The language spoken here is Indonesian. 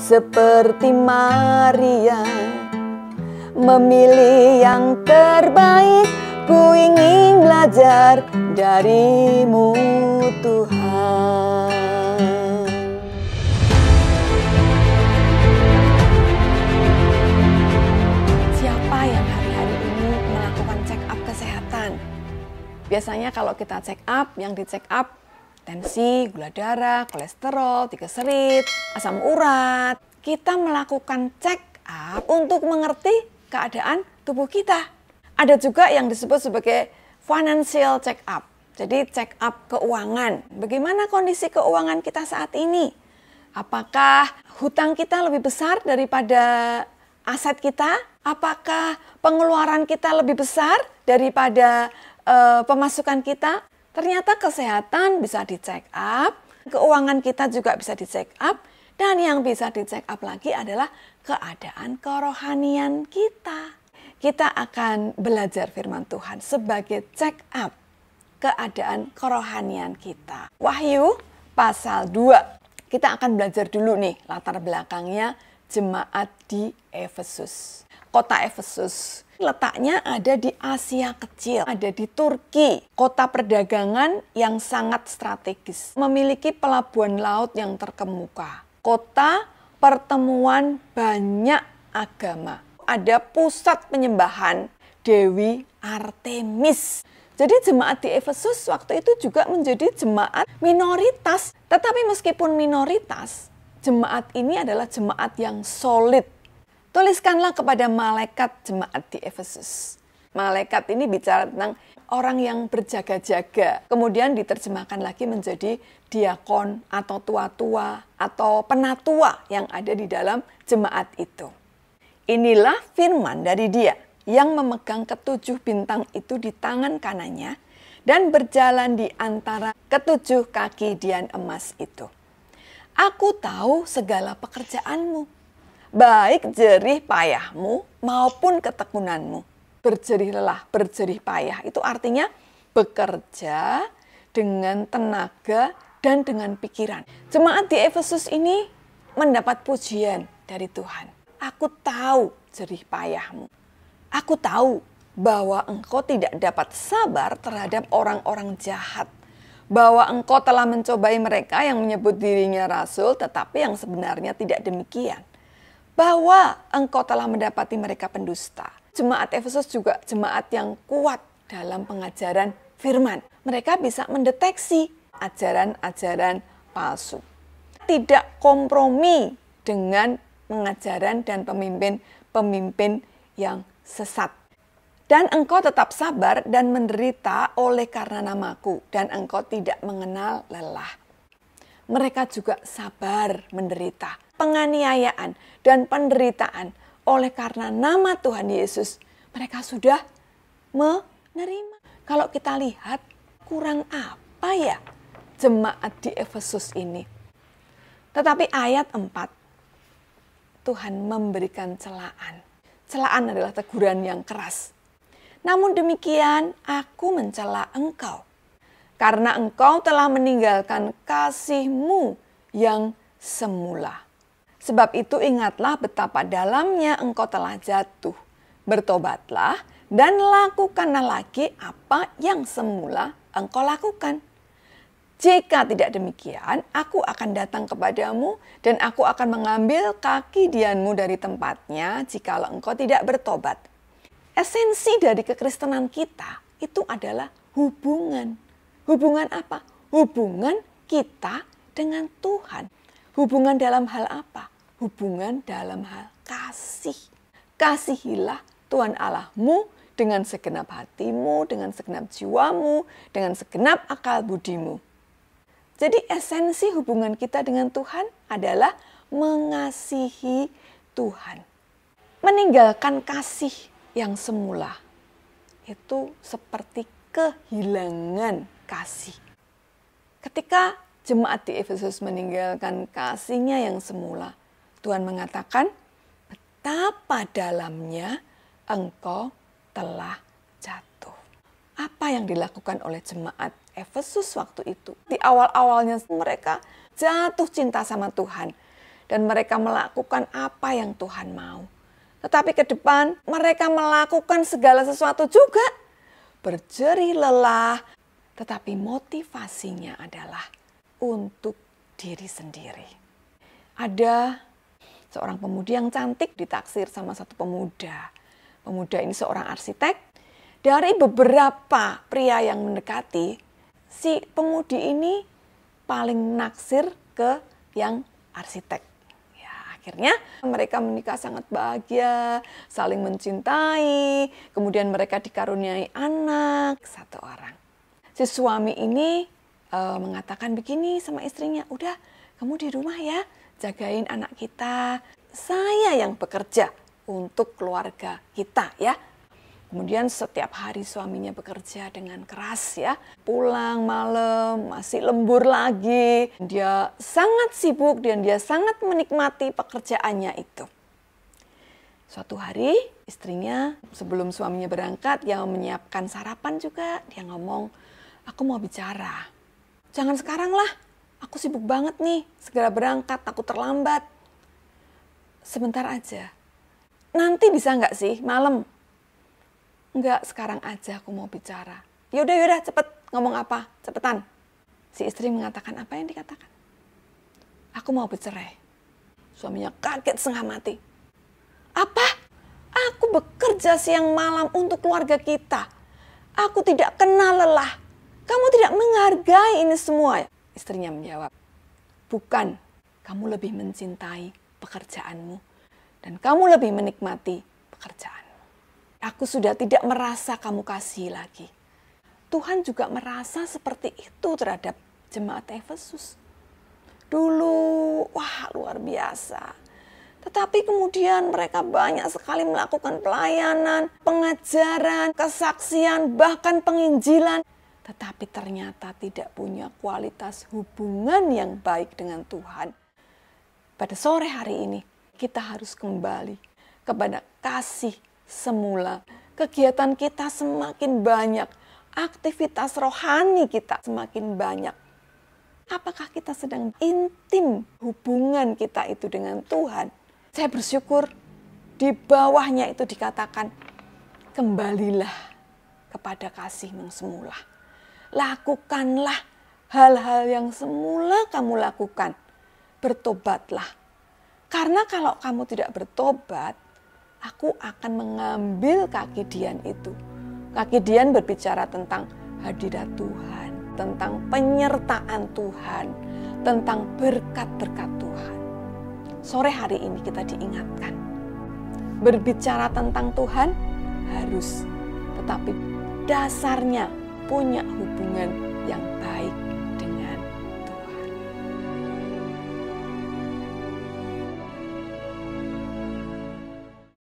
seperti Maria, memilih yang terbaik. Ku ingin belajar darimu, Tuhan. Siapa yang hari-hari ini melakukan check up kesehatan? Biasanya kalau kita check up, yang di check up tensi, gula darah, kolesterol, triglycerid, asam urat. Kita melakukan check up untuk mengerti keadaan tubuh kita. Ada juga yang disebut sebagai financial check up. Jadi check up keuangan. Bagaimana kondisi keuangan kita saat ini? Apakah hutang kita lebih besar daripada aset kita? Apakah pengeluaran kita lebih besar daripada pemasukan kita? Ternyata kesehatan bisa di-check up, keuangan kita juga bisa di-check up, dan yang bisa di-check up lagi adalah keadaan kerohanian kita. Kita akan belajar firman Tuhan sebagai check up keadaan kerohanian kita. Wahyu pasal 2. Kita akan belajar dulu nih latar belakangnya jemaat di Efesus. Kota Efesus letaknya ada di Asia Kecil, ada di Turki. Kota perdagangan yang sangat strategis, memiliki pelabuhan laut yang terkemuka. Kota pertemuan banyak agama. Ada pusat penyembahan Dewi Artemis. Jadi jemaat di Efesus waktu itu juga menjadi jemaat minoritas. Tetapi meskipun minoritas, jemaat ini adalah jemaat yang solid. Tuliskanlah kepada malaikat jemaat di Efesus. Malaikat ini bicara tentang orang yang berjaga-jaga. Kemudian diterjemahkan lagi menjadi diakon atau tua-tua atau penatua yang ada di dalam jemaat itu. Inilah firman dari Dia yang memegang ketujuh bintang itu di tangan kanannya dan berjalan di antara ketujuh kaki dian emas itu. Aku tahu segala pekerjaanmu, baik jerih payahmu maupun ketekunanmu. Berjerih lelah, berjerih payah itu artinya bekerja dengan tenaga dan dengan pikiran. Jemaat di Efesus ini mendapat pujian dari Tuhan. Aku tahu jerih payahmu. Aku tahu bahwa engkau tidak dapat sabar terhadap orang-orang jahat. Bahwa engkau telah mencobai mereka yang menyebut dirinya rasul, tetapi yang sebenarnya tidak demikian. Bahwa engkau telah mendapati mereka pendusta. Jemaat Efesus juga jemaat yang kuat dalam pengajaran firman. Mereka bisa mendeteksi ajaran-ajaran palsu. Tidak kompromi dengan pengajaran dan pemimpin yang sesat. Dan engkau tetap sabar dan menderita oleh karena namaku, dan engkau tidak mengenal lelah. Mereka juga sabar menderita penganiayaan dan penderitaan oleh karena nama Tuhan Yesus. Mereka sudah menerima. Kalau kita lihat, kurang apa ya jemaat di Efesus ini? Tetapi ayat 4, Tuhan memberikan celaan. Celaan adalah teguran yang keras. Namun demikian, aku mencela engkau, karena engkau telah meninggalkan kasih-Mu yang semula. Sebab itu ingatlah betapa dalamnya engkau telah jatuh. Bertobatlah dan lakukanlah lagi apa yang semula engkau lakukan. Jika tidak demikian, aku akan datang kepadamu dan aku akan mengambil kaki dianmu dari tempatnya jikalau engkau tidak bertobat. Esensi dari kekristenan kita itu adalah hubungan. Hubungan apa? Hubungan kita dengan Tuhan. Hubungan dalam hal apa? Hubungan dalam hal kasih. Kasihilah Tuhan Allahmu dengan segenap hatimu, dengan segenap jiwamu, dengan segenap akal budimu. Jadi esensi hubungan kita dengan Tuhan adalah mengasihi Tuhan. Meninggalkan kasih yang semula itu seperti kehilangan kasih. Ketika jemaat di Efesus meninggalkan kasihnya yang semula, Tuhan mengatakan, betapa dalamnya engkau telah jatuh. Apa yang dilakukan oleh jemaat Efesus waktu itu? Di awal-awalnya mereka jatuh cinta sama Tuhan. dan mereka melakukan apa yang Tuhan mau. Tetapi ke depan mereka melakukan segala sesuatu juga. Berjerih lelah, tetapi motivasinya adalah untuk diri sendiri. Ada seorang pemudi yang cantik ditaksir sama satu pemuda. Pemuda ini seorang arsitek. Dari beberapa pria yang mendekati, si pemudi ini paling naksir ke yang arsitek. Ya, akhirnya mereka menikah sangat bahagia, saling mencintai, kemudian mereka dikaruniai anak satu orang. Si suami ini mengatakan begini sama istrinya, udah kamu di rumah ya, jagain anak kita, saya yang bekerja untuk keluarga kita ya. Kemudian setiap hari suaminya bekerja dengan keras ya. Pulang malam, masih lembur lagi. Dia sangat sibuk dan dia sangat menikmati pekerjaannya itu. Suatu hari istrinya sebelum suaminya berangkat, dia menyiapkan sarapan juga. Dia ngomong, aku mau bicara. Jangan sekarang lah, aku sibuk banget nih. Segera berangkat, aku terlambat. Sebentar aja. Nanti bisa nggak sih malam? Enggak, sekarang aja aku mau bicara. Yaudah, cepet. Ngomong apa? Cepetan. Si istri mengatakan, apa yang dikatakan? Aku mau bercerai. Suaminya kaget setengah mati. Apa? Aku bekerja siang malam untuk keluarga kita. Aku tidak kenal lelah. Kamu tidak menghargai ini semua. Istrinya menjawab, bukan. Kamu lebih mencintai pekerjaanmu. Dan kamu lebih menikmati pekerjaan. Aku sudah tidak merasa kamu kasih lagi. Tuhan juga merasa seperti itu terhadap jemaat Efesus. Dulu, wah luar biasa. Tetapi kemudian mereka banyak sekali melakukan pelayanan, pengajaran, kesaksian, bahkan penginjilan. Tetapi ternyata tidak punya kualitas hubungan yang baik dengan Tuhan. Pada sore hari ini, kita harus kembali kepada kasih semula. Kegiatan kita semakin banyak, aktivitas rohani kita semakin banyak. Apakah kita sedang intim hubungan kita itu dengan Tuhan? Saya bersyukur di bawahnya itu dikatakan, kembalilah kepada kasih yang semula. Lakukanlah hal-hal yang semula kamu lakukan. Bertobatlah. Karena kalau kamu tidak bertobat, aku akan mengambil kaki Dian itu. Kaki Dian berbicara tentang hadirat Tuhan, tentang penyertaan Tuhan, tentang berkat-berkat Tuhan. Sore hari ini kita diingatkan, berbicara tentang Tuhan harus, tetapi dasarnya punya hubungan yang baik